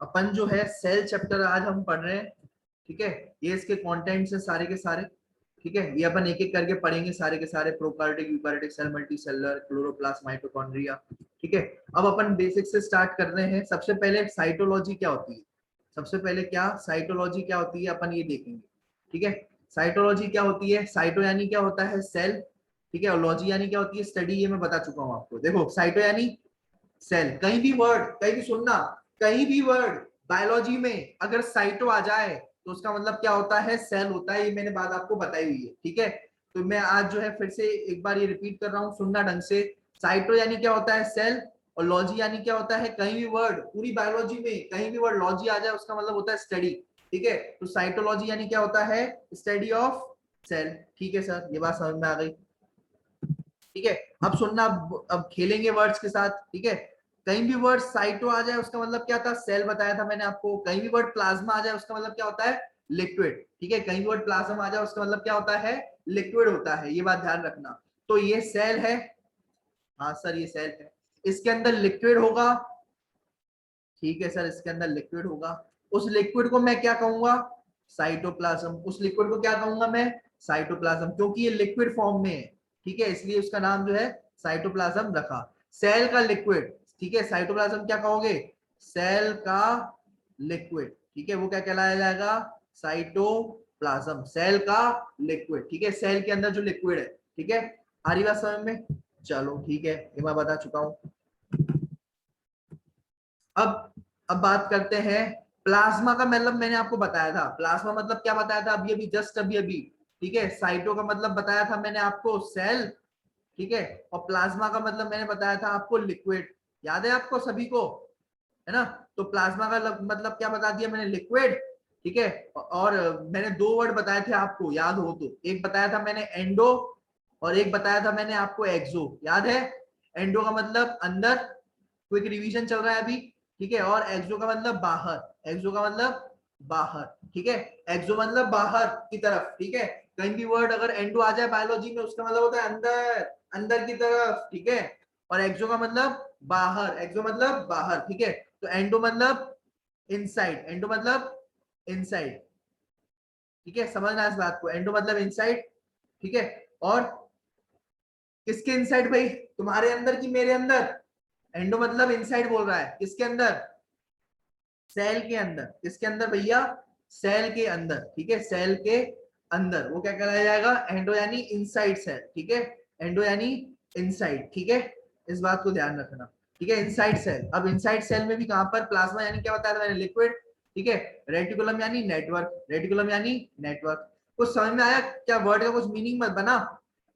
अपन जो है cell chapter आज हम पढ़ रहे हैं, ठीक है। ये इसके कंटेंट्स है सारे के सारे, ठीक है। ये अपन एक एक करके पढ़ेंगे सारे के सारे, prokaryotic, eukaryotic cell, multicellular, chloroplast, mitochondria, ठीक है। अब अपन बेसिक से स्टार्ट कर रहे हैं। सबसे पहले साइटोलॉजी क्या होती है, सबसे पहले क्या साइटोलॉजी क्या होती है अपन ये देखेंगे, ठीक है। साइटोलॉजी क्या होती है, साइटो यानी क्या होता है सेल, ठीक है। और लॉजी यानी क्या होती है स्टडी, ये मैं बता चुका हूँ आपको। देखो साइटो यानी सेल, कहीं भी वर्ड, कहीं भी सुनना, कहीं भी वर्ड बायोलॉजी में अगर साइटो आ जाए तो उसका मतलब क्या होता है, सेल होता है। ये मैंने बात आपको बताई हुई है, ठीक है। तो मैं आज जो है फिर से एक बार ये रिपीट कर रहा हूँ, सुनना ढंग से। साइटो यानी क्या होता है सेल, और लॉजी यानी क्या होता है, कहीं भी वर्ड पूरी बायोलॉजी में कहीं भी वर्ड लॉजी आ जाए उसका मतलब होता है स्टडी, ठीक है। तो साइटोलॉजी यानी क्या होता है, स्टडी ऑफ सेल, ठीक है सर, ये बात समझ में आ गई, ठीक है। अब सुनना, अब खेलेंगे वर्ड्स के साथ, ठीक है। कहीं भी वर्ड साइटो आ जाए उसका मतलब क्या था, सेल बताया था मैंने आपको। कहीं भी वर्ड प्लाज्मा आ जाए उसका मतलब क्या होता है, लिक्विड, ठीक है। कहीं भी वर्ड प्लाज्मा आ जाए उसका मतलब क्या होता है, लिक्विड होता है, ये बात ध्यान रखना। तो ये सेल है, हाँ सर ये सेल है, इसके अंदर लिक्विड होगा, ठीक है सर, इसके अंदर लिक्विड होगा। उस लिक्विड को मैं क्या कहूंगा, साइटोप्लाज्म। उस लिक्विड को क्या कहूंगा मैं, साइटोप्लाज्म, क्योंकि ये लिक्विड फॉर्म में है, ठीक है, इसलिए उसका नाम जो है साइटोप्लाज्म रखा। सेल का लिक्विड, ठीक है, साइटोप्लाज्म क्या कहोगे, सेल का लिक्विड, ठीक है, वो क्या कहलाया जाएगा, साइटोप्लाज्म, सेल का लिक्विड, ठीक है, सेल के अंदर जो लिक्विड है, ठीक है। आ रही बात समझ में, चलो ठीक है, ये मैं बता चुका हूं। अब बात करते हैं प्लाज्मा का मतलब, मैंने आपको बताया था प्लाज्मा मतलब क्या बताया था अभी अभी, जस्ट अभी अभी, ठीक है। साइटो का मतलब बताया था मैंने आपको सेल, ठीक है। और प्लाज्मा का मतलब मैंने बताया था आपको लिक्विड, याद है आपको सभी को, है ना। तो प्लाज्मा का मतलब क्या बता दिया मैंने, लिक्विड, ठीक है। और मैंने दो वर्ड बताए थे आपको, याद हो तो, एक बताया था मैंने एंडो, और एक बताया था मैंने आपको एक्सो, याद है। एंडो का मतलब अंदर, क्विक रिवीजन चल रहा है अभी, ठीक है। और एक्सो का मतलब बाहर, एक्सो का मतलब बाहर, ठीक है। एक्सो मतलब बाहर की तरफ, ठीक है। कहीं भी वर्ड अगर एंडो आ जाए बायोलॉजी में उसका मतलब होता है अंदर, अंदर की तरफ, ठीक है। और एक्सो का मतलब बाहर, एक्सो मतलब बाहर, ठीक है। तो एंडो मतलब इनसाइड, एंडो मतलब इनसाइड, ठीक है, समझना इस बात को, एंडो मतलब इनसाइड, ठीक है। और किसके इनसाइड भाई, तुम्हारे अंदर की मेरे अंदर, एंडो मतलब इनसाइड बोल रहा है, किसके अंदर, सेल के अंदर, किसके अंदर भैया, सेल के अंदर, ठीक है, सेल के अंदर, वो क्या कहलाया जाएगा, एंडो यानी इनसाइड सेल, ठीक है। एंडो यानी इनसाइड, ठीक है, इस बात को ध्यान रखना, ठीक है, इनसाइड सेल। अब इनसाइड सेल में भी कहां पर, प्लाज्मा यानी क्या बताया था मैंने, लिक्विड, ठीक है। रेटिकुलम यानी नेटवर्क, रेटिकुलम यानी नेटवर्क। कुछ समझ में आया क्या, वर्ड का कुछ मीनिंग मत बना,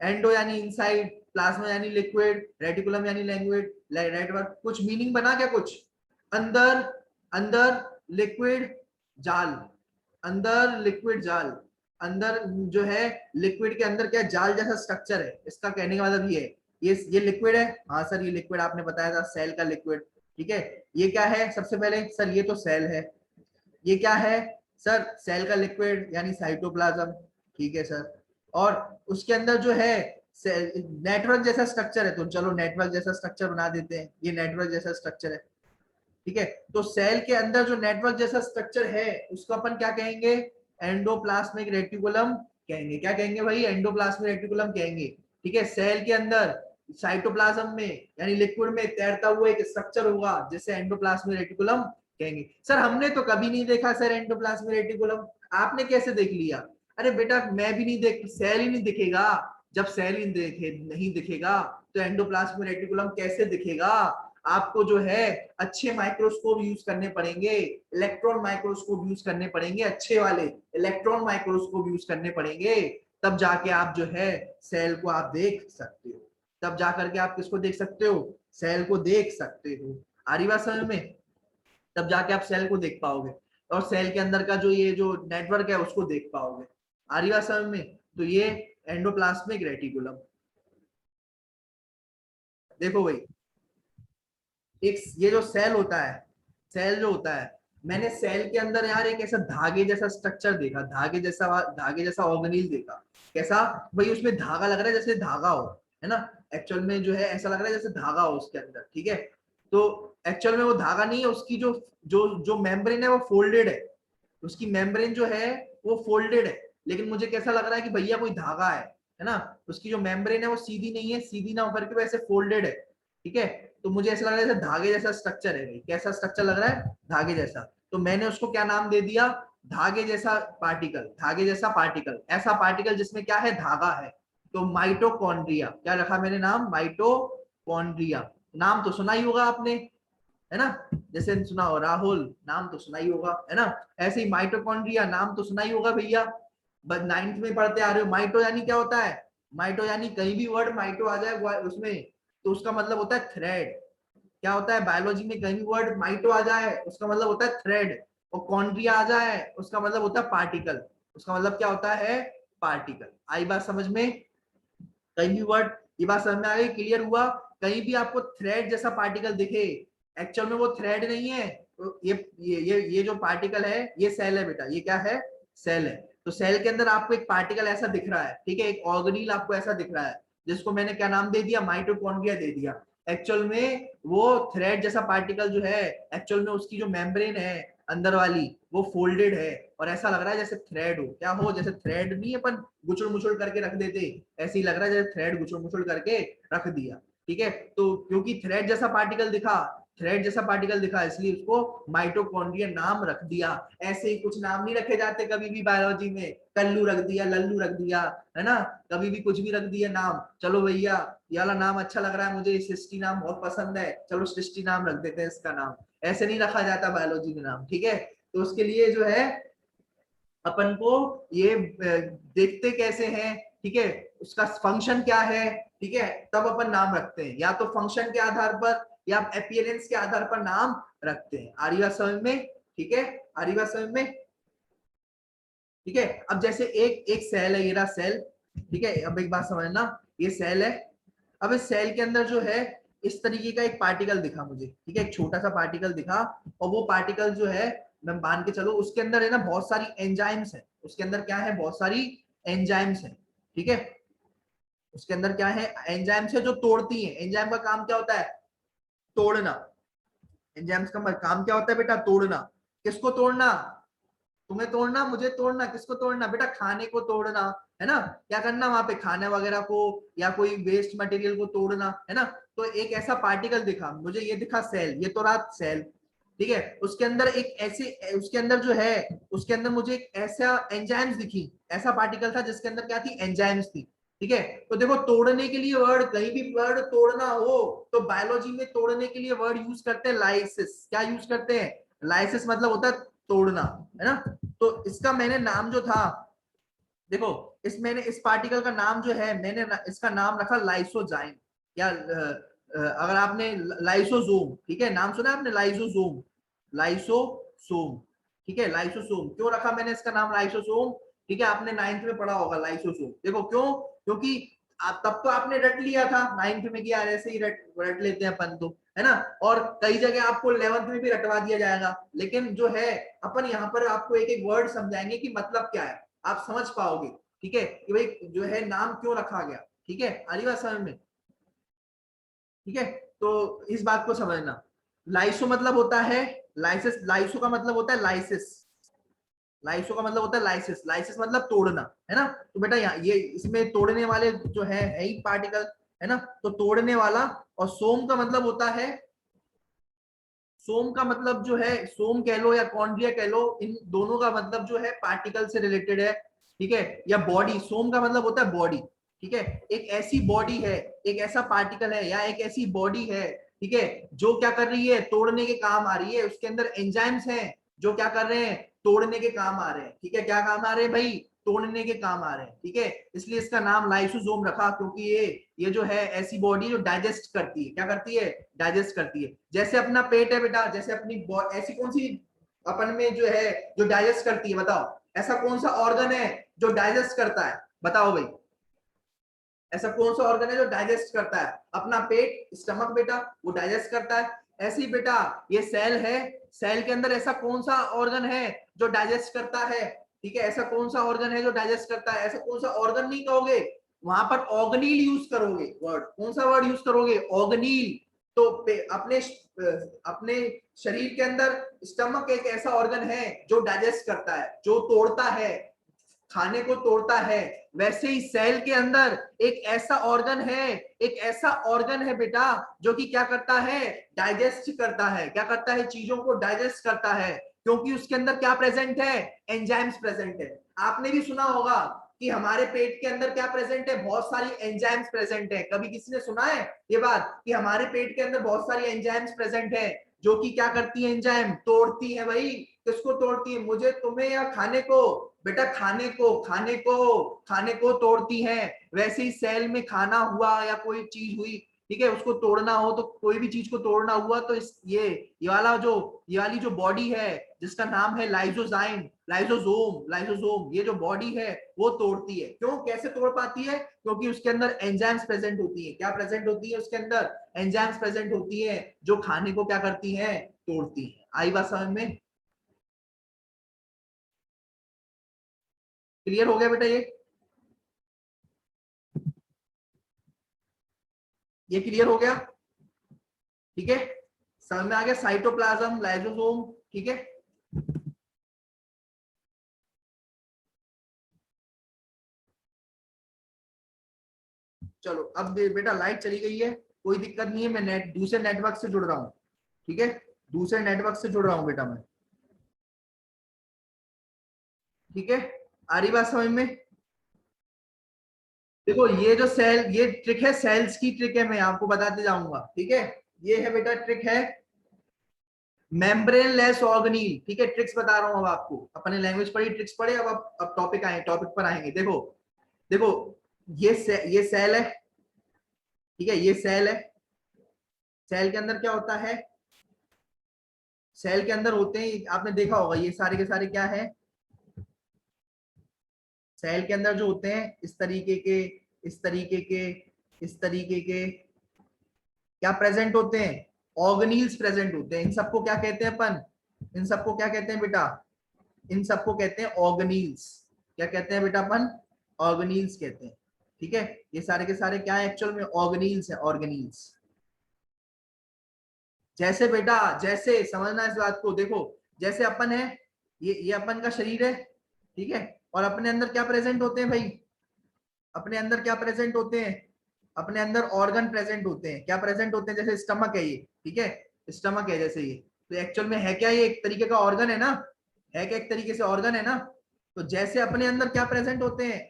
एंडो यानी इनसाइड, प्लाज्मा यानी लिक्विड, रेटिकुलम यानी लैंग्वेज नेटवर्क, कुछ मीनिंग बना क्या कुछ, अंदर, अंदर लिक्विड जाल, अंदर लिक्विड जाल, अंदर जो है लिक्विड के अंदर क्या जाल जैसा स्ट्रक्चर है, इसका कहने का मतलब ये है, ये लिक्विड है, हाँ सर ये लिक्विड आपने बताया था, सेल का लिक्विड, ठीक है। ये क्या है सबसे पहले सर, ये तो सेल है, ये क्या है सर, सेल का लिक्विड यानी साइटोप्लाज्म, ठीक है सर। और उसके अंदर जो है नेटवर्क जैसा स्ट्रक्चर है, तो चलो नेटवर्क जैसा स्ट्रक्चर बना देते हैं, ये नेटवर्क जैसा स्ट्रक्चर है, ठीक है। तो सेल के अंदर जो नेटवर्क जैसा स्ट्रक्चर है उसको अपन क्या कहेंगे, एंडोप्लाज्मिक रेटिकुलम कहेंगे, क्या कहेंगे भाई, एंडोप्लाज्मिक रेटिकुलम कहेंगे, ठीक है। सेल के अंदर साइटोप्लाज्म में यानी लिक्विड में तैरता हुआ एक स्ट्रक्चर होगा जिसे एंडोप्लाज्मिक रेटिकुलम कहेंगे। सर हमने तो कभी नहीं देखा सर एंडोप्लाज्मिक रेटिकुलम, आपने कैसे देख लिया, अरे बेटा मैं भी नहीं देख, सेल ही नहीं दिखेगा, जब सेल ही नहीं दिखेगा तो एंडोप्लाज्मिक रेटिकुलम कैसे दिखेगा। आपको जो है अच्छे माइक्रोस्कोप यूज करने पड़ेंगे, इलेक्ट्रॉन माइक्रोस्कोप यूज करने पड़ेंगे, अच्छे वाले इलेक्ट्रॉन माइक्रोस्कोप यूज करने पड़ेंगे, तब जाके आप जो है सेल को आप देख सकते हो, तब जाकर के आप किसको देख सकते हो, सेल को देख सकते हो। आ रही बात समझ में, तब जाके आप सेल को देख पाओगे, और सेल के अंदर का जो ये जो नेटवर्क है उसको देख पाओगे। आ रही बात समझ में, तो ये एंडोप्लाज्मिक रेटिकुलम, देखो भाई, एक ये जो सेल होता है, सेल जो होता है, मैंने सेल के अंदर यार एक ऐसा धागे जैसा स्ट्रक्चर देखा, धागे जैसा ऑर्गेनील देखा, कैसा भाई, उसमें धागा लग रहा है जैसे धागा हो, है ना, एक्चुअल में जो है ऐसा लग रहा है जैसे धागा हो उसके अंदर, ठीक है। तो एक्चुअल में वो धागा नहीं है, उसकी जो जो जो मेम्ब्रेन है वो फोल्डेड है, उसकी मेम्ब्रेन जो है वो फोल्डेड है, लेकिन मुझे कैसा लग रहा है कि भैया कोई धागा है ना, उसकी जो मेम्ब्रेन है वो सीधी नहीं है, सीधी ना होकर के वैसे फोल्डेड है, ठीक है। तो मुझे ऐसा लग रहा है जैसे धागे जैसा स्ट्रक्चर है, कैसा स्ट्रक्चर लग रहा है, धागे जैसा। तो मैंने उसको क्या नाम दे दिया, धागे जैसा पार्टिकल, धागे जैसा पार्टिकल, ऐसा पार्टिकल जिसमें क्या है, धागा है। तो माइटोकॉन्ड्रिया, क्या रखा मैंने नाम, माइटोकॉन्ड्रिया। नाम तो सुना ही होगा आपने, है ना, जैसे सुना हो राहुल, नाम तो सुना ही होगा, है ना। ऐसे ही माइटोकॉन्ड्रिया, नाम तो सुना ही होगा भैया, बस 9th में पढ़ते आ रहे हो। माइटो यानी क्या होता है, माइटो यानी कहीं भी वर्ड माइटो आ जाए उसमें तो उसका मतलब होता है थ्रेड। क्या होता है, बायोलॉजी में कहीं भी वर्ड माइटो आ जाए उसका मतलब होता है थ्रेड, और कॉन्ड्रिया आ जाए उसका मतलब होता है पार्टिकल, उसका मतलब क्या होता है, पार्टिकल। आई बात समझ में, कहीं भी वर्ड, ये बात समझ में आ गई, क्लियर हुआ। कहीं भी आपको थ्रेड जैसा पार्टिकल दिखे, एक्चुअल में वो थ्रेड नहीं है, तो ये जो पार्टिकल है ये सेल है बेटा, ये क्या है, सेल है। तो सेल के अंदर आपको एक पार्टिकल ऐसा दिख रहा है, ठीक है, एक ऑर्गेनील आपको ऐसा दिख रहा है, जिसको मैंने क्या नाम दे दिया, माइटोकॉन्ड्रिया दे दिया। एक्चुअल में वो थ्रेड जैसा पार्टिकल जो है, एक्चुअल में उसकी जो मेम्ब्रेन है अंदर वाली वो फोल्डेड है, और ऐसा लग रहा है जैसे थ्रेड हो, क्या हो, जैसे थ्रेड नहीं अपन गुचड़ मुचड़ करके रख देते, ऐसे ही लग रहा है जैसे थ्रेड गुचड़ मुचड़ करके रख दिया, ठीक है। तो क्योंकि थ्रेड जैसा पार्टिकल दिखा, थ्रेड जैसा पार्टिकल दिखा, इसलिए उसको माइटोकॉन्ड्रिया नाम रख दिया। ऐसे ही कुछ नाम नहीं रखे जाते कभी भी बायोलॉजी में, कल्लू रख दिया, लल्लू रख दिया, है ना, कभी भी कुछ भी रख दिया नाम, चलो भैया ये वाला नाम अच्छा लग रहा है मुझे, सृष्टि नाम बहुत पसंद है, चलो सृष्टि नाम रख देते हैं इसका नाम, ऐसे नहीं रखा जाता बायोलॉजी में नाम, ठीक है। तो उसके लिए जो है अपन को ये देखते कैसे हैं, ठीक है, उसका फंक्शन क्या है, ठीक है, तब अपन नाम रखते हैं, या तो फंक्शन के आधार पर या अपीयरेंस के आधार पर नाम रखते हैं। आ रही बात समझ में, ठीक है, आ रही बात समझ में, ठीक है। अब जैसे एक एक सेल है, ये रहा सेल, ठीक है, अब एक बात समझना, ये सेल है, अब इस सेल के अंदर जो है इस तरीके का एक पार्टिकल दिखा मुझे, ठीक है, एक छोटा सा पार्टिकल दिखा, और वो पार्टिकल जो है मैं मान के चलो उसके अंदर है ना बहुत सारी एंजाइम्स है, उसके अंदर क्या है, बहुत सारी एंजाइम्स है, ठीक है, उसके अंदर क्या है, एंजाइम्स है जो तोड़ती है। एंजाइम का काम क्या होता है, तोड़ना। एंजाइम्स का काम क्या होता है बेटा, तोड़ना। किसको तोड़ना, तुम्हें तोड़ना, मुझे तोड़ना, किसको तोड़ना बेटा, खाने को तोड़ना, है ना, क्या करना वहां पे, खाने वगैरह को या कोई वेस्ट मटेरियल को तोड़ना, है ना। तो एक ऐसा पार्टिकल दिखा मुझे, ये दिखा सेल, ये तो रहा सेल, ठीक है, उसके अंदर एक ऐसी, उसके अंदर जो है, उसके अंदर मुझे एक ऐसा एंजाइम्स दिखी, ऐसा पार्टिकल था जिसके अंदर क्या थी, एंजाइम्स थी, ठीक है। तो देखो तोड़ने के लिए वर्ड, कहीं भी वर्ड तोड़ना हो तो बायोलॉजी में तोड़ने के लिए वर्ड यूज करते हैं लाइसिस, क्या यूज करते हैं, लाइसिस, मतलब होता है तोड़ना, है ना। तो इसका मैंने नाम जो था, देखो इस मैंने इस पार्टिकल का नाम जो है मैंने इसका नाम रखा लाइसोजाइम, या अगर आपने लाइसोसोम, ठीक है, नाम सुना है आपने, लाइसोसोम, लाइसोसोम, ठीक है, लाइसोसोम। क्यों रखा मैंने इसका नाम लाइसोसोम, ठीक है, आपने 9th में पढ़ा होगा लाइसोसोम, देखो क्यों, क्योंकि तब तो आपने रट लिया था 9th में, किया ऐसे ही रट लेते हैं अपन तो, है ना, और कई जगह आपको 11th में भी रटवा दिया जाएगा, लेकिन जो है अपन यहाँ पर आपको एक एक वर्ड समझाएंगे कि मतलब क्या है, आप समझ पाओगे, ठीक है, कि भाई जो है नाम क्यों रखा गया, ठीक है, आरी बात समझ में, ठीक है। तो इस बात को समझना, लाइसो मतलब होता है लाइसिस, लाइसो का मतलब होता है लाइसिस, लाइसो का मतलब होता है लाइसिस, लाइसिस मतलब तोड़ना, है ना। तो बेटा यहाँ ये इसमें तोड़ने वाले जो है ही पार्टिकल, है ना, तो तोड़ने वाला। और सोम का मतलब होता है, सोम का मतलब जो है, सोम कह लो या कॉन्ड्रिया कह लो, इन दोनों का मतलब जो है पार्टिकल से रिलेटेड है, ठीक है, या बॉडी, सोम का मतलब होता है बॉडी, ठीक है, एक ऐसी बॉडी है, एक ऐसा पार्टिकल है या एक ऐसी बॉडी है, ठीक है, जो क्या कर रही है, तोड़ने के काम आ रही है, उसके अंदर एंजाइम्स हैं जो क्या कर रहे हैं, तोड़ने के काम आ रहे हैं, ठीक है, क्या काम आ रहे हैं भाई, तोड़ने के काम आ रहे हैं, ठीक है। इसलिए इसका नाम लाइसोसोम रखा, क्योंकि ये जो है ऐसी बॉडी जो डाइजेस्ट करती है, क्या करती है, डाइजेस्ट करती है। जैसे अपना पेट है बेटा, जैसे अपनी ऐसी कौन सी अपन में जो है जो डाइजेस्ट करती है, बताओ, ऐसा कौन सा ऑर्गन है जो डाइजेस्ट करता है, बताओ भाई, ऐसा कौन सा ऑर्गन है जो डाइजेस्ट करता है, अपना पेट, स्टमक बेटा, वो डाइजेस्ट करता है। ऐसे ही बेटा ये सेल है, सेल के अंदर ऐसा कौन सा ऑर्गन है जो डाइजेस्ट करता है, ठीक है, ऐसा कौन सा ऑर्गन है जो डाइजेस्ट करता है, ऐसा कौन सा ऑर्गन नहीं कहोगे, वहां पर ऑर्गनील यूज करोगे, वर्ड कौन सा वर्ड यूज करोगे, ऑर्गनील, तो अपने अपने शरीर के अंदर स्टमक एक ऐसा ऑर्गन है जो डाइजेस्ट करता है, जो तोड़ता है, खाने को तोड़ता है। वैसे ही सेल के अंदर एक ऐसा ऑर्गन है, एक ऐसा ऑर्गन है बेटा जो कि क्या करता है, डाइजेस्ट करता है। क्या करता है, चीजों को डाइजेस्ट करता है, क्योंकि उसके अंदर क्या प्रेजेंट है, एंजाइम्स प्रेजेंट है। आपने भी सुना होगा कि हमारे पेट के अंदर क्या प्रेजेंट है, बहुत सारी एंजाइम्स प्रेजेंट है। कभी किसी ने सुना है ये बात कि हमारे पेट के अंदर बहुत सारी एंजाइम्स प्रेजेंट है, जो कि क्या करती है, एंजाइम तोड़ती है। भाई किसको तोड़ती है, मुझे, तुम्हें या खाने को? बेटा खाने को, खाने को, खाने को तोड़ती है। वैसे ही सेल में खाना हुआ या कोई चीज हुई, ठीक है, उसको तोड़ना हो तो कोई भी चीज को तोड़ना हुआ तो ये वाला जो, ये वाली जो बॉडी है जिसका नाम है लाइसोजाइम, लाइसोसोम, लाइसोसोम, ये जो बॉडी है वो तोड़ती है। क्यों, कैसे तोड़ पाती है? क्योंकि उसके अंदर एंजाइम्स प्रेजेंट होती है। क्या प्रेजेंट होती है उसके अंदर? एंजाइम्स प्रेजेंट होती है, जो खाने को क्या करती है, तोड़ती है। आई बात समझ में? क्लियर हो गया बेटा? ये क्लियर हो गया? ठीक है, समझ में आ गया, साइटोप्लाज्म, लाइसोसोम। ठीक है, चलो अब बेटा लाइट चली गई है, कोई दिक्कत नहीं है, मैं दूसरे नेटवर्क से जुड़ रहा हूँ। ठीक है, दूसरे नेटवर्क से जुड़ रहा हूँ बेटा मैं। ठीक है, आ रही बात समझ में? देखो ये जो सेल, ये ट्रिक है, सेल्स की ट्रिक है, मैं आपको बताते जाऊंगा। ठीक है, ये है बेटा, ट्रिक है मेम्ब्रेनलेस ऑर्गेनील। ठीक है, ट्रिक्स बता रहा हूं अब आपको। अपने लैंग्वेज पढ़ी, ट्रिक्स पढ़े, अब टॉपिक आए, टॉपिक पर आएंगे। देखो देखो, ये सेल है। ठीक है, ये सेल है। सेल के अंदर क्या होता है, सेल के अंदर होते हैं, आपने देखा होगा, ये सारे के सारे क्या है, सेल के अंदर जो होते हैं इस तरीके के, इस तरीके के, इस तरीके के क्या प्रेजेंट होते हैं, ऑर्गेनील्स प्रेजेंट होते हैं। इन सबको क्या कहते हैं अपन, इन सबको क्या कहते हैं बेटा, इन सबको कहते हैं ऑर्गेनील्स। क्या कहते हैं बेटा अपन, ऑर्गेनील्स कहते हैं। ठीक है, ये सारे के सारे क्या है, एक्चुअल में ऑर्गेनील्स है, ऑर्गेनील्स। जैसे बेटा, जैसे समझना इस बात को, देखो जैसे अपन है, ये अपन का शरीर है। ठीक है, और अपने अंदर क्या प्रेजेंट होते हैं भाई, अपने अंदर क्या प्रेजेंट होते हैं, अपने अंदर ऑर्गन प्रेजेंट होते हैं। क्या प्रेजेंट होते हैं, जैसे स्टमक है ये। ठीक है, स्टमक है जैसे ये, तो एक्चुअल में है क्या, ये एक तरीके का ऑर्गन है ना, है क्या, एक तरीके से ऑर्गन है ना। तो जैसे अपने अंदर क्या प्रेजेंट होते हैं,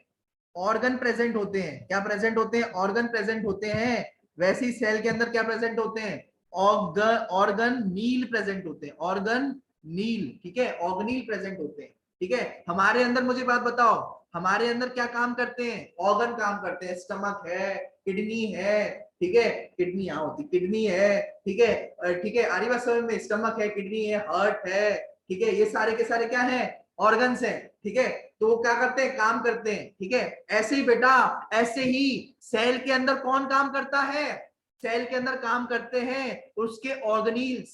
ऑर्गन प्रेजेंट होते हैं। क्या प्रेजेंट होते हैं, ऑर्गन प्रेजेंट होते हैं। वैसे ही सेल के अंदर क्या प्रेजेंट होते हैं, ऑर्गन, ऑर्गन नील प्रेजेंट होते हैं, ऑर्गन नील। ठीक है, ऑर्गनील प्रेजेंट होते हैं। ठीक है, हमारे अंदर, मुझे बात बताओ, हमारे अंदर क्या काम करते हैं, ऑर्गन काम करते हैं। स्टमक है, किडनी है। ठीक है, किडनी यहाँ होती, किडनी है। ठीक है, ठीक है, आरी बात समझ में, स्टमक है, किडनी है, हार्ट है। ठीक है, ये सारे के सारे क्या है, ऑर्गन्स है। ठीक है, तो वो क्या करते हैं, काम करते हैं। ठीक है, ऐसे ही बेटा, ऐसे ही सेल के अंदर कौन काम करता है, सेल के अंदर काम करते हैं उसके ऑर्गेनील्स।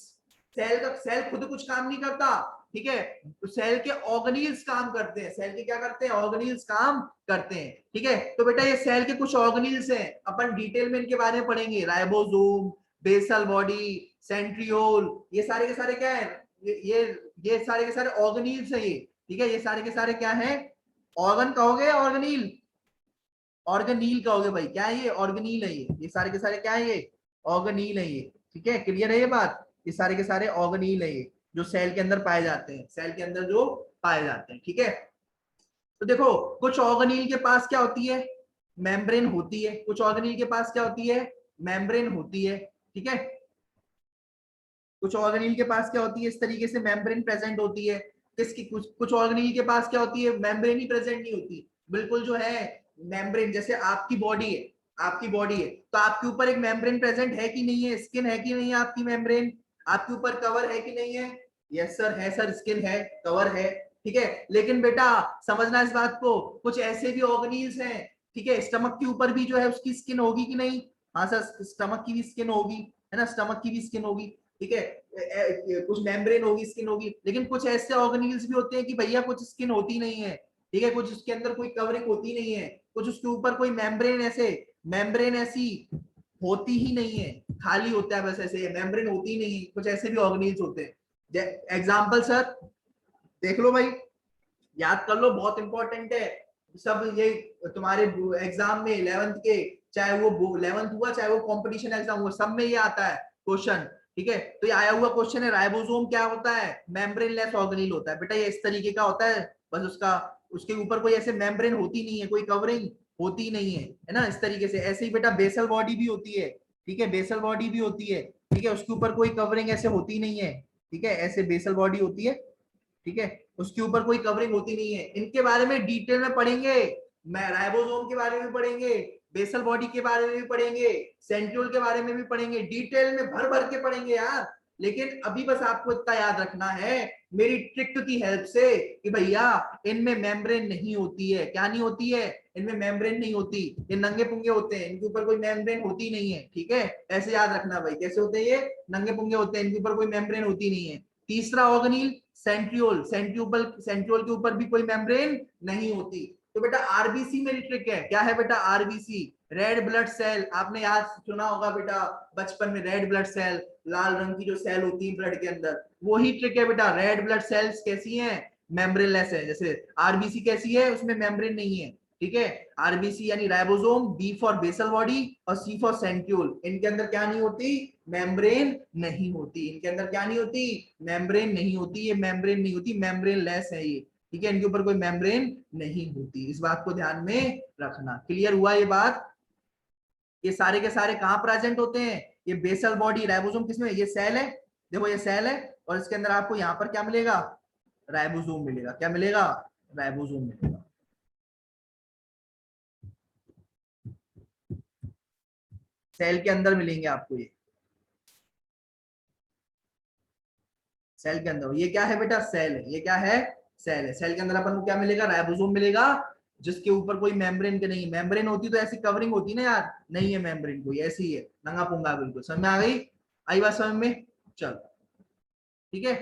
सेल खुद कुछ काम नहीं करता। ठीक है, सेल के ऑर्गेनील्स काम करते हैं। सेल के क्या करते हैं, ऑर्गेनील्स काम करते हैं। ठीक है, तो बेटा ये सेल के कुछ ऑर्गेनील्स हैं, अपन डिटेल में इनके बारे में पढ़ेंगे। राइबोसोम, बेसल बॉडी, सेंट्रियोल, ये सारे के सारे क्या है, ये सारे के सारे ऑर्गेनील्स है ये। ठीक है, ये सारे के सारे क्या है, ऑर्गन कहोगे या ऑर्गेनील, ऑर्गेनील कहोगे भाई, क्या है ये, ऑर्गेनील है ये सारे के सारे क्या है, ये ऑर्गेनील है ये। ठीक है, क्लियर है ये बात, ये सारे के सारे ऑर्गेनील है ये, जो सेल के अंदर पाए जाते हैं, सेल के अंदर जो पाए जाते हैं। ठीक है, तो देखो कुछ ऑर्गेनील के पास क्या होती है, मेम्ब्रेन होती है। कुछ ऑर्गेनील के पास क्या होती है, मेम्ब्रेन होती है। ठीक है, कुछ ऑर्गेनील के पास क्या होती है, इस तरीके से मेम्ब्रेन प्रेजेंट होती है। किसकी, कुछ ऑर्गेनील के पास क्या होती है, मेम्ब्रेन ही प्रेजेंट नहीं होती, बिल्कुल जो है मेम्ब्रेन, जैसे आपकी बॉडी है, आपकी बॉडी है तो आपके ऊपर एक मेम्ब्रेन प्रेजेंट है कि नहीं है, स्किन है कि नहीं है, आपकी मेम्ब्रेन आपके ऊपर कवर है कि नहीं है? यस सर, है सर, स्किन है, कवर है। ठीक है, लेकिन बेटा समझना इस बात को, कुछ ऐसे भी ऑर्गेनील्स हैं। ठीक है, स्टमक के ऊपर भी जो है उसकी स्किन होगी कि नहीं? हाँ सर, स्टमक की भी स्किन होगी, है ना, स्टमक की भी स्किन होगी। ठीक है, कुछ मेम्ब्रेन होगी, स्किन होगी, लेकिन कुछ ऐसे ऑर्गेनील्स भी होते हैं कि भैया कुछ स्किन होती नहीं है। ठीक है, कुछ उसके अंदर कोई कवरिंग होती नहीं है, कुछ उसके ऊपर कोई मेम्ब्रेन ऐसे, मेम्ब्रेन ऐसी होती ही नहीं है, खाली होता है बस ऐसे, मेम्ब्रेन होती ही नहीं है। कुछ ऐसे भी ऑर्गेनिल्स होते हैं। एग्जाम्पल सर देख लो भाई, याद कर लो, बहुत इंपॉर्टेंट है सब ये तुम्हारे एग्जाम में 11th के, चाहे वो 11th हुआ चाहे वो कंपटीशन एग्जाम हुआ, सब में ये आता है क्वेश्चन। ठीक है, तो ये आया हुआ क्वेश्चन है, राइबोसोम क्या होता है? मेम्ब्रेन लेस ऑर्गेनिल होता है बेटा, ये इस तरीके का होता है, बस उसका उसके ऊपर कोई ऐसे मेम्ब्रेन होती नहीं है, कोई कवरिंग होती नहीं है ना, इस तरीके से। ऐसे ही बेटा बेसल बॉडी भी होती है, ठीक है, बेसल बॉडी भी होती है, ठीक है, उसके ऊपर कोई कवरिंग ऐसे होती नहीं है, ठीक है, ऐसे बेसल बॉडी होती है, ठीक है, उसके ऊपर कोई कवरिंग होती नहीं है। इनके बारे में डिटेल में पढ़ेंगे, मैं राइबोसोम के बारे में पढ़ेंगे, बेसल बॉडी के बारे में भी पढ़ेंगे, सेंट्रियोल के बारे में भी पढ़ेंगे, डिटेल में भर भर के पढ़ेंगे यार। लेकिन अभी बस आपको इतना याद रखना है मेरी ट्रिक की हेल्प से कि भैया इनमें मेम्ब्रेन नहीं होती है। क्या नहीं होती है? इनमें मेम्ब्रेन नहीं होती, ये नंगे पुंगे होते हैं, इनके ऊपर कोई मेम्ब्रेन होती नहीं है, ठीक है, ऐसे याद रखना भाई। कैसे होते हैं ये? नंगे पुंगे होते हैं, इनके ऊपर कोई मेम्ब्रेन होती नहीं है। तीसरा ऑर्गेनिल सेंट्रियोल, सेंट्रियोल के ऊपर भी कोई मेम्ब्रेन नहीं होती। तो बेटा आरबीसी मेरी ट्रिक है। क्या है बेटा? RBC, red blood cell. आपने याद सुना होगा बेटा बचपन में, रेड ब्लड सेल, लाल रंग की जो सेल होती है ब्लड के अंदर, वही ट्रिक है बेटा। रेड ब्लड सेल्स कैसी हैं? मेम्ब्रेनलेस है। जैसे आरबीसी कैसी है? उसमें मेम्ब्रेन नहीं है, ठीक है। आरबीसी यानी ribosome, B for basal body और सी फॉर सेंट्रियोल, इनके अंदर क्या नहीं होती? मेम्ब्रेन नहीं होती। इनके अंदर क्या नहीं होती? मेम्ब्रेन नहीं होती। ये मेम्ब्रेन नहीं होती, मेम्ब्रेन लेस है ये, ठीक है, इनके ऊपर कोई मेम्ब्रेन नहीं होती। इस बात को ध्यान में रखना। क्लियर हुआ ये बात? ये सारे के सारे कहां प्रेजेंट होते हैं? ये बेसल बॉडी, राइबोसोम किसमें? ये सेल है, देखो ये सेल है, और इसके अंदर आपको यहाँ पर क्या मिलेगा? राइबोसोम मिलेगा। क्या मिलेगा? राइबोसोम मिलेगा। सेल के अंदर मिलेंगे आपको ये, सेल के अंदर। ये क्या है बेटा? सेल है। ये क्या है? सेल है। सेल के अंदर अपन को क्या मिलेगा? राइबोसोम मिलेगा, जिसके ऊपर कोई मेम्ब्रेन के नहीं। मेम्ब्रेन होती तो ऐसी कवरिंग होती ना यार, नहीं है मेम्ब्रेन, कोई ऐसी है, नंगा पुंगा बिल्कुल। समझ में आ गई? आई बात समझ में? चलो ठीक है।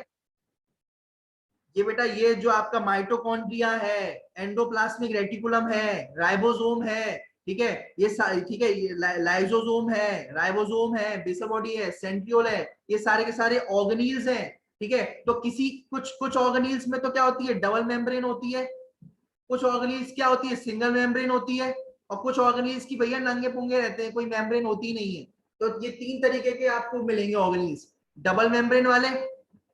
ये बेटा ये जो आपका माइटोकॉन्ड्रिया है, एंडोप्लाज्मिक रेटिकुलम है, राइबोसोम है, ठीक है, ये ठीक है, ये लाइसोसोम है, राइबोसोम है, बेसल बॉडी है, सेंट्रियोल है, ये सारे के सारे ऑर्गेनील्स हैं, ठीक है। तो किसी कुछ कुछ ऑर्गेनील्स में तो क्या होती है? डबल मेम्ब्रेन होती है। कुछ ऑर्गेनील्स क्या होती है? सिंगल मेम्ब्रेन होती है। और कुछ ऑर्गेनील्स की भैया नंगे पुंगे रहते हैं, कोई मेम्ब्रेन होती नहीं है। तो ये तीन तरीके के आपको मिलेंगे ऑर्गेनील्स, डबल मेम्ब्रेन वाले,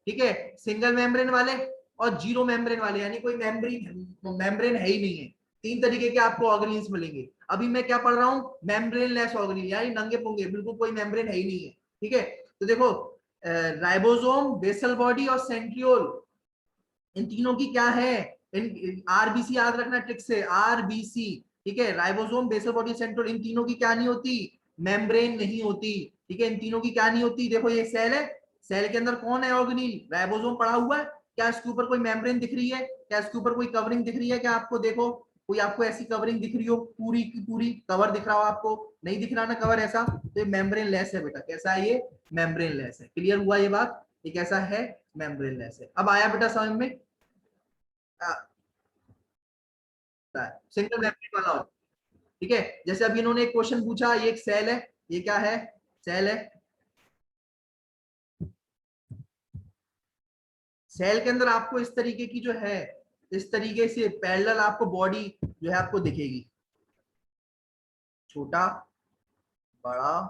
ठीक है, सिंगल मेम्ब्रेन वाले, और जीरो मेम्ब्रेन वाले, यानी कोई मेम्ब्रेन मेम्ब्रेन है ही नहीं है। तीन तरीके के आपको ऑर्गेनील्स मिलेंगे। अभी मैं क्या पढ़ रहा हूँ? मेम्ब्रेन लेस ऑर्गेनील, यानी नंगे पुंगे, बिल्कुल कोई मेम्ब्रेन है ही नहीं है, ठीक है। तो देखो राइबोसोम, बेसल बॉडी और सेंट्रियोल, इन तीनों की क्या है? इन आरबीसी याद रखना ट्रिक से, आरबीसी, ठीक है, राइबोसोम, बेसल बॉडी, सेंट्रियोल, इन तीनों की क्या नहीं होती? मेम्ब्रेन नहीं होती, ठीक है, इन तीनों की क्या नहीं होती? देखो ये सेल है, सेल के अंदर कौन है ऑर्गेनील? राइबोसोम पड़ा हुआ है। क्या इसके ऊपर कोई मेम्ब्रेन दिख रही है? क्या इसके ऊपर कोई कवरिंग दिख रही है? क्या आपको देखो कोई आपको ऐसी कवरिंग दिख रही हो, पूरी की पूरी कवर दिख रहा हो आपको? नहीं दिख रहा ना कवर ऐसा, तो ये मेम्ब्रेन लेस है बेटा। कैसा है ये? मेम्ब्रेन लेस है। क्लियर हुआ ये बात? ये कैसा है? मेम्ब्रेन लेस है। अब आया बेटा समझ में? सिंगल मेम्ब्रेन वाला हो, ठीक है। जैसे अभी इन्होंने एक क्वेश्चन पूछा, ये एक सेल है, ये क्या है? सेल है। सेल के अंदर आपको इस तरीके की जो है, इस तरीके से पैरेलल आपको बॉडी जो है आपको दिखेगी, छोटा, बड़ा,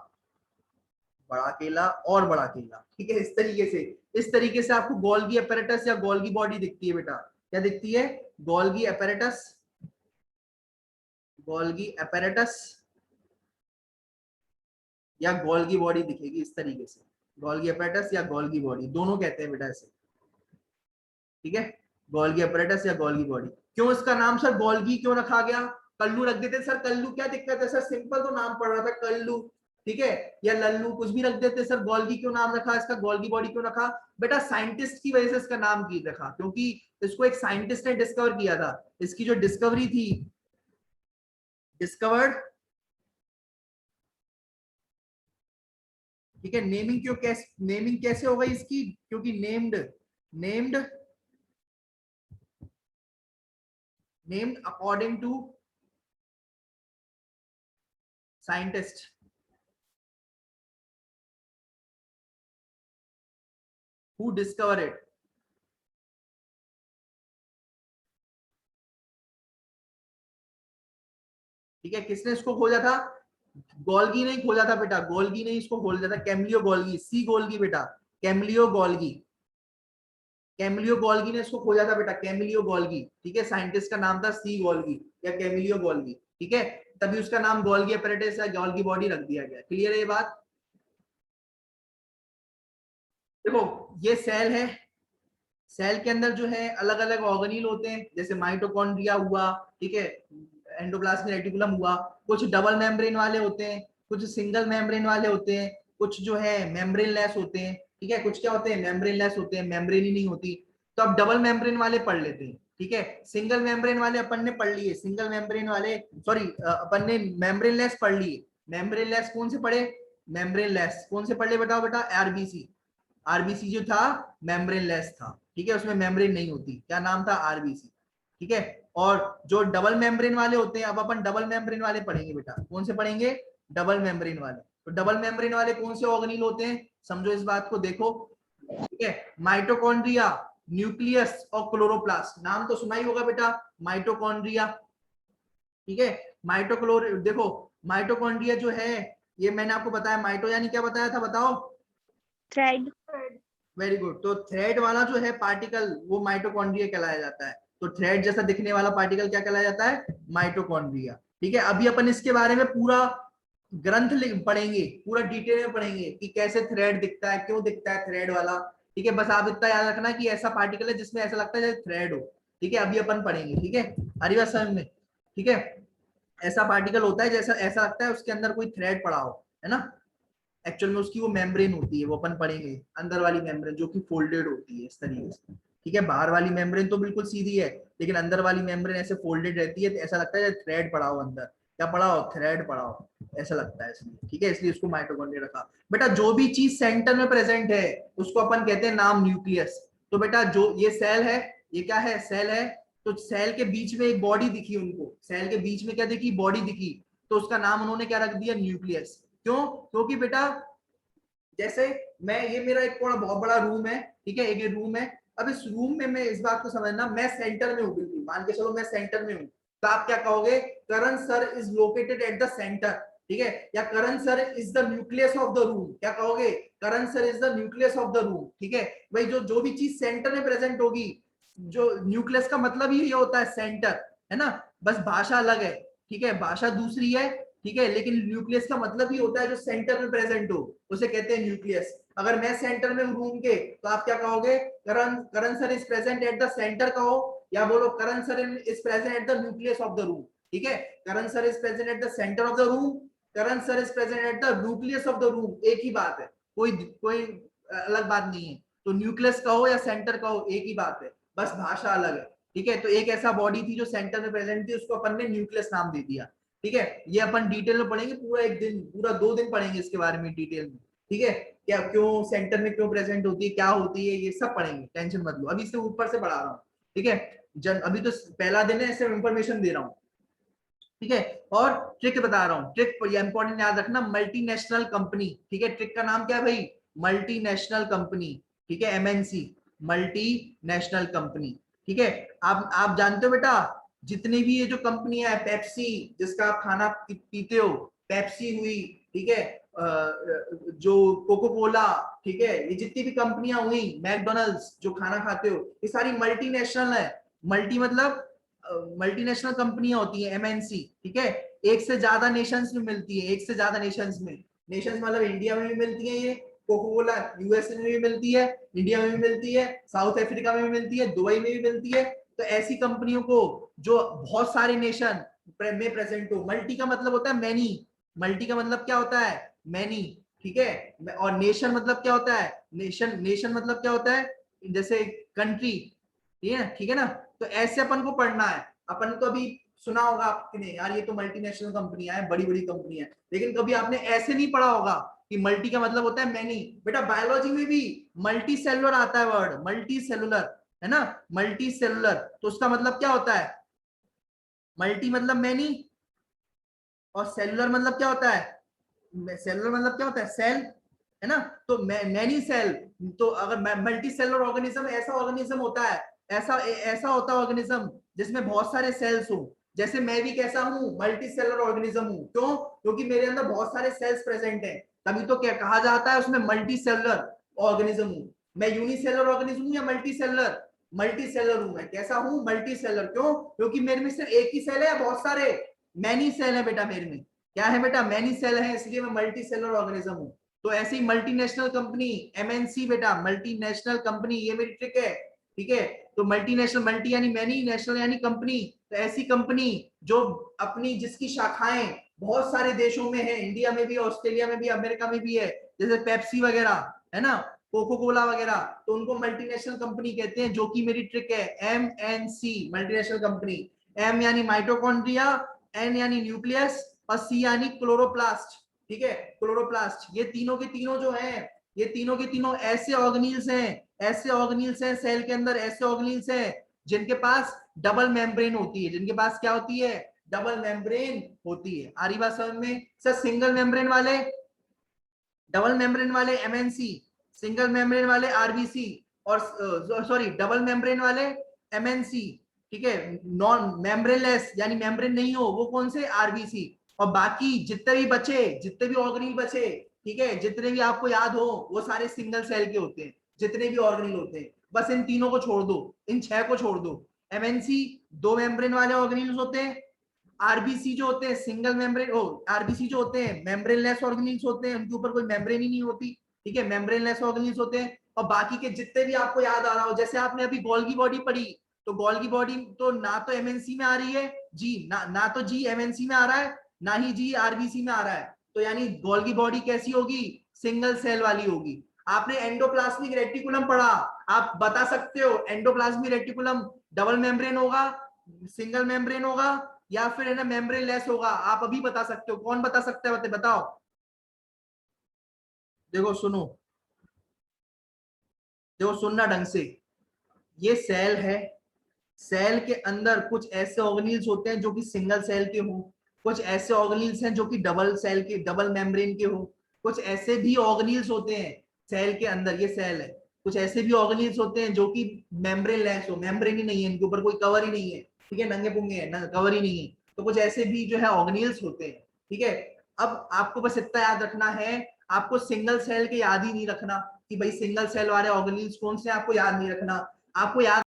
बड़ा केला और बड़ा केला, ठीक है, इस तरीके से। इस तरीके से आपको गोल्गी अपैरेटस या गोल्गी बॉडी दिखती है बेटा। क्या दिखती है? गोल्गी अपैरेटस, गोल्गी अपैरेटस या गोल्गी बॉडी दिखेगी इस तरीके से। गोल्गी अपैरेटस या गोल्गी बॉडी दोनों कहते हैं बेटा इसे, ठीक है, गोल्गी अपैरेटस या गोल्गी बॉडी। क्यों इसका नाम सर गोल्गी क्यों रखा गया? कल्लू रख देते सर, कल्लू क्या दिक्कत है सर, सिंपल तो नाम पड़ रहा था कल्लू, ठीक है, या लल्लू कुछ भी रख देते सर। गोल्गी क्यों नाम रखा इसका, गोल्गी बॉडी क्यों रखा? बेटा साइंटिस्ट की वजह से इसका नाम की रखा, क्योंकि इसको एक साइंटिस्ट ने डिस्कवर किया था। इसकी जो डिस्कवरी थी, डिस्कवर्ड, ठीक है, नेमिंग क्यों, कैसे नेमिंग कैसे हो गई इसकी? क्योंकि named, named, named according to scientist, who discover it? ठीक है, किसने इसको खोजा था? गोल्गी ने खोजा था बेटा, गोल्गी ने इसको खोजा था, कैमलियो गोल्गी, सी गोल्गी बेटा, कैमलियो गोल्गी, कैमलियो गोल्गी ने इसको खोजा था बेटा, कैमलियो गोल्गी। ठीक है, साइंटिस्ट का नाम था सी गोल्गी या कैमलियो गोल्गी। ठीक है, तभी उसका नाम गोल्गी अपैरेटस या गोल्गी बॉडी रख दिया गया। क्लियर है ये बात? देखो ये सेल है, सेल के अंदर जो है अलग अलग ऑर्गेनील होते हैं, जैसे माइटोकॉन्ड्रिया हुआ, ठीक है, एंडोप्लाज्मिक रेटिकुलम हुआ, कुछ डबल मेम्ब्रेन वाले होते हैं, कुछ सिंगल मेम्ब्रेन वाले होते हैं, कुछ जो है मेम्ब्रेन लेस होते हैं। ठीक है, कुछ क्या होते हैं, मेम्ब्रेन लेस होते हैं, मेम्ब्रेन ही नहीं होती। तो अब डबल मेम्ब्रेन वाले पढ़ लेते हैं। ठीक है, सिंगल मेम्ब्रेन वाले अपन ने पढ़ लिए, सिंगल मेम्ब्रेन वाले, सॉरी अपन ने मेम्ब्रेन लेस पढ़ लिए। मेम्ब्रेन लेस कौन से पढ़े? मेम्ब्रेन लेस कौन से पढ़ लिए बताओ बेटा? आरबीसी। आरबीसी जो था मेम्ब्रेन लेस था। ठीक है, उसमें मेम्ब्रेन नहीं होती, क्या नाम था? आरबीसी। ठीक है, और जो डबल मेम्ब्रेन वाले होते हैं, अब अपन डबल मेम्ब्रेन वाले पढ़ेंगे बेटा। कौन से पढ़ेंगे? डबल मेम्ब्रेन वाले। तो डबल मेम्ब्रेन वाले कौन से ऑर्गेनील होते हैं, समझो इस बात को, देखो। ठीक है, माइटोकॉन्ड्रिया, न्यूक्लियस और क्लोरोप्लास्ट, नाम तो सुना ही होगा बेटा, माइटोकॉन्ड्रिया। ठीक है, माइटोक्लोर, देखो माइटोकॉन्ड्रिया जो है, ये मैंने आपको बताया, माइटो यानी क्या बताया था बताओ? थ्रेड। Very good. तो थ्रेड वाला जो है पार्टिकल वो माइटोकॉन्ड्रिया कहलाया जाता है। तो थ्रेड जैसा दिखने वाला पार्टिकल क्या कहलाया जाता है? माइटोकॉन्ड्रिया। ठीक है, अभी अपन इसके बारे में पूरा ग्रंथ पढ़ेंगे, पूरा डिटेल में पढ़ेंगे कि कैसे थ्रेड दिखता है, क्यों दिखता है थ्रेड वाला। ठीक है, बस आप इतना याद रखना कि ऐसा पार्टिकल है जिसमें ऐसा लगता है जैसे थ्रेड हो। ठीक है, अभी अपन पढ़ेंगे। ठीक है, हरी बात समझ में? ठीक है, ऐसा पार्टिकल होता है जैसा ऐसा लगता है उसके अंदर कोई थ्रेड पड़ा हो, है ना। एक्चुअल में उसकी वो मेम्ब्रेन होती है, वो अपन पढ़ेंगे, अंदर वाली मेम्ब्रेन जो कि फोल्डेड होती है इस तरीके से। ठीक है, बाहर वाली मेम्ब्रेन तो बिल्कुल सीधी है, लेकिन अंदर वाली मेम्ब्रेन ऐसे फोल्डेड रहती है, तो ऐसा लगता है थ्रेड पड़ा हो अंदर। क्या पड़ा हो? थ्रेड पड़ा हो, ऐसा लगता है इसलिए। ठीक है, इसलिए उसको माइटोकॉन्ड्रिया रखा। बेटा जो भी चीज सेंटर में प्रेजेंट है उसको अपन कहते हैं नाम न्यूक्लियस। तो बेटा जो ये सेल है, ये क्या है? सेल है। तो सेल के बीच में एक बॉडी दिखी उनको, सेल के बीच में क्या दिखी? बॉडी दिखी। तो उसका नाम उन्होंने क्या रख दिया? न्यूक्लियस। क्यों? क्योंकि बेटा जैसे मैं, ये मेरा एक बहुत बड़ा रूम है, ठीक है, एक ये रूम है। अब इस रूम में मैं इस बात को समझना, मैं सेंटर में हूँ बिल्कुल, मान के चलो मैं सेंटर में हूँ, तो आप क्या कहोगे? Karan sir is located at the centre. ठीक है, या Karan sir is the nucleus of the room, क्या कहोगे? Karan sir is the nucleus of the room. ठीक है भाई, जो जो भी चीज सेंटर में प्रेजेंट होगी, जो न्यूक्लियस का मतलब ही ये होता है सेंटर, है ना। बस भाषा अलग है। ठीक है, भाषा दूसरी है। ठीक है, लेकिन न्यूक्लियस का मतलब ही होता है जो सेंटर में प्रेजेंट हो, उसे कहते हैं न्यूक्लियस। अगर मैं सेंटर में हूं रूम के, तो आप क्या कहोगे? Karan Karan sir is present at the centre कहो, या बोलो Karan sir is present at the nucleus of the room. ठीक है, Karan sir is present at the centre of the room, Karan sir is present at the nucleus of the room, एक ही बात है, कोई कोई अलग बात नहीं है। तो न्यूक्लियस कहो या सेंटर कहो, एक ही बात है, बस भाषा अलग है। ठीक है, तो एक ऐसा बॉडी थी जो सेंटर में प्रेजेंट थी, उसको अपन ने न्यूक्लियस नाम दे दिया। ठीक है, ये अपन डिटेल में पढ़ेंगे, पूरा एक दिन, पूरा 2 दिन पढ़ेंगे इसके बारे में डिटेल में। ठीक है, क्या क्यों सेंटर में क्यों प्रेजेंट होती है, क्या होती है, ये सब पढ़ेंगे, टेंशन मत लो, अभी से ऊपर से पढ़ा रहा हूँ। ठीक है, अभी तो पहला दिन है, ऐसे इंफॉर्मेशन दे रहा हूँ। ठीक है, और ट्रिक बता रहा हूँ, ट्रिक इंपॉर्टेंट याद रखना, मल्टीनेशनल कंपनी। ठीक है, ट्रिक का नाम क्या है भाई? Multinational company. ठीक है, एमएनसी, मल्टीनेशनल कंपनी। ठीक है, आप जानते हो बेटा, जितनी भी ये जो कंपनी है, पेप्सी जिसका आप खाना पीते हो, पेप्सी हुई, ठीक है, जो कोको कोला, ठीक है, ये जितनी भी कंपनियां हुई, मैकडोनल्ड्स जो खाना खाते हो, ये सारी मल्टीनेशनल है। मल्टी मतलब मल्टीनेशनल कंपनियां होती है, एमएनसी। ठीक है, एक से ज्यादा नेशंस में मिलती है, एक से ज्यादा नेशंस में, नेशंस मतलब इंडिया में भी मिलती है ये कोको कोला, यूएसए में भी मिलती है, इंडिया में भी मिलती है, साउथ अफ्रीका में भी मिलती है, दुबई में भी मिलती है। तो ऐसी कंपनियों को जो बहुत सारे नेशन में प्रेजेंट हो, मल्टी का मतलब होता है मैनी, मल्टी का मतलब क्या होता है? मैनी। ठीक है, और नेशन मतलब क्या होता है? नेशन, नेशन मतलब क्या होता है? जैसे कंट्री। ठीक है ना। तो ऐसे अपन को पढ़ना है। अपन तो अभी सुना होगा आपने, यार ये तो मल्टीनेशनल कंपनियां हैं, बड़ी बड़ी कंपनियां हैं, लेकिन कभी आपने ऐसे नहीं पढ़ा होगा कि मल्टी का मतलब होता है मैनी। बेटा बायोलॉजी में भी मल्टी सेलुलर आता है वर्ड, मल्टी सेलुलर, है ना, मल्टी सेलुलर। तो उसका मतलब क्या होता है? मल्टी मतलब मैनी, और सेलुलर मतलब क्या होता है? सेलुलर मतलब क्या होता है? सेल, है ना। तो मैनी सेल, तो अगर मल्टी सेलर ऑर्गेनिज्म ऐसा ऑर्गेनिज्म होता है, ऐसा ऐसा होता है ऑर्गेनिज्म जिसमें बहुत सारे सेल्स हो। जैसे मैं भी कैसा हूँ, मल्टी सेलर ऑर्गेनिज्म हूँ। क्यों? क्योंकि मेरे अंदर बहुत सारे सेल्स प्रेजेंट हैं, तभी तो क्या कहा जाता है उसमें मल्टी सेलर ऑर्गेनिज्म हूँ। मैं यूनिसेलर ऑर्गेनिज्म हूँ या मल्टी सेलर? मल्टी सेलर हूँ मैं। कैसा हूँ? Multi cellular. क्यों? क्योंकि मेरे में सिर्फ एक ही सेल है या बहुत सारे? मैनी सेल है बेटा मेरे में। क्या है बेटा? मैनी सेल है, इसलिए मैं मल्टी सेलर ऑर्गेनिज्म हूँ। तो ऐसी मल्टीनेशनल कंपनी, एमएनसी बेटा, मल्टीनेशनल कंपनी, ये मेरी ट्रिक है। ठीक है, तो मल्टीनेशनल, मल्टी यानी मैनी, नेशनल यानी कंपनी। तो ऐसी कंपनी जो अपनी, जिसकी शाखाएं बहुत सारे देशों में है, इंडिया में भी, ऑस्ट्रेलिया में भी, अमेरिका में भी है, जैसे पेप्सी वगैरह है ना, कोको कोला वगैरह, तो उनको मल्टीनेशनल कंपनी कहते हैं। जो कि मेरी ट्रिक है, एमएनसी, मल्टीनेशनल कंपनी। एम यानी माइटोकॉन्ड्रिया, एन यानी न्यूक्लियस, और सी यानी क्लोरोप्लास्ट। ठीक है, क्लोरोप्लास्ट। ये तीनों के तीनों जो हैं, ये तीनों के तीनों ऐसे ऑर्गेनील्स हैं, ऐसे ऑर्गेनील्स हैं सेल के अंदर, ऐसे ऑर्गेनील्स हैं जिनके पास डबल मेम्ब्रेन होती है। जिनके पास क्या होती है? डबल मेम्ब्रेन होती है। आ रही बात समझ में? सर सिंगल मेम्ब्रेन वाले, डबल मेम्ब्रेन वाले एमएनसी, सिंगल मेम्ब्रेन वाले आरबीसी, और सॉरी डबल मेम्ब्रेन वाले एमएनसी। ठीक है, नॉन मेम्ब्रेनलेस यानी मेम्ब्रेन नहीं हो, वो कौन से? आरबीसी। और बाकी जितने भी बचे, जितने भी ऑर्गेनिल बचे, ठीक है, जितने भी आपको याद हो, वो सारे सिंगल सेल के होते हैं। जितने भी ऑर्गेनिल होते हैं, बस इन तीनों को छोड़ दो, इन 6 को छोड़ दो। एमएनसी दो मेम्ब्रेन वाले ऑर्गेनिल्स होते हैं। आरबीसी जो होते हैं सिंगल मेम्ब्रेन, ओ आरबीसी जो होते हैं मेम्ब्रेनलेस ऑर्गेनिल्स होते हैं, उनके ऊपर कोई मेम्ब्रेन ही नहीं होती। ठीक है, मेम्ब्रेनलेस ऑर्गेनिल्स होते हैं। और बाकी के जितने भी आपको याद आ रहा हो, जैसे आपने अभी गोल्गी बॉडी पढ़ी, तो गोल्गी बॉडी तो ना तो एमएनसी में आ रही है जी, ना तो जी एमएनसी में आ रहा है, ना ही जी आरबीसी में आ रहा है। तो यानी गोल्गी बॉडी कैसी होगी? सिंगल सेल वाली होगी। आपने एंडोप्लाज्मिक रेटिकुलम पढ़ा, आप बता सकते हो एंडोप्लाज्मिक रेटिकुलम डबल मेम्ब्रेन होगा, सिंगल मेम्ब्रेन होगा, या फिर है ना मेम्ब्रेन लेस होगा? आप अभी बता सकते हो। कौन बता सकता है? बताओ। देखो सुनो, देखो सुनना ढंग से। ये सेल है, सेल के अंदर कुछ ऐसे ऑर्गेनील्स होते हैं जो कि सिंगल सेल के हो, कुछ ऐसे ऑर्गेनील्स हैं जो कि डबल सेल के, डबल मेम्ब्रेन के हो, कुछ ऐसे भी ऑर्गेनील्स होते हैं सेल के अंदर, ये सेल है, कुछ ऐसे भी ऑर्गेनील्स होते हैं जो कि मेम्ब्रेन लेस हो, मेम्ब्रेन ही नहीं है, इनके ऊपर कोई कवर ही नहीं है। ठीक है, नंगे पुंगे है, कवर ही नहीं है। तो कुछ ऐसे भी जो है ऑर्गेनील्स होते हैं। ठीक है, अब आपको बस इतना याद रखना है, आपको सिंगल सेल के याद ही नहीं रखना कि भाई सिंगल सेल वाले ऑर्गेनील्स कौन से, आपको याद नहीं रखना। आपको याद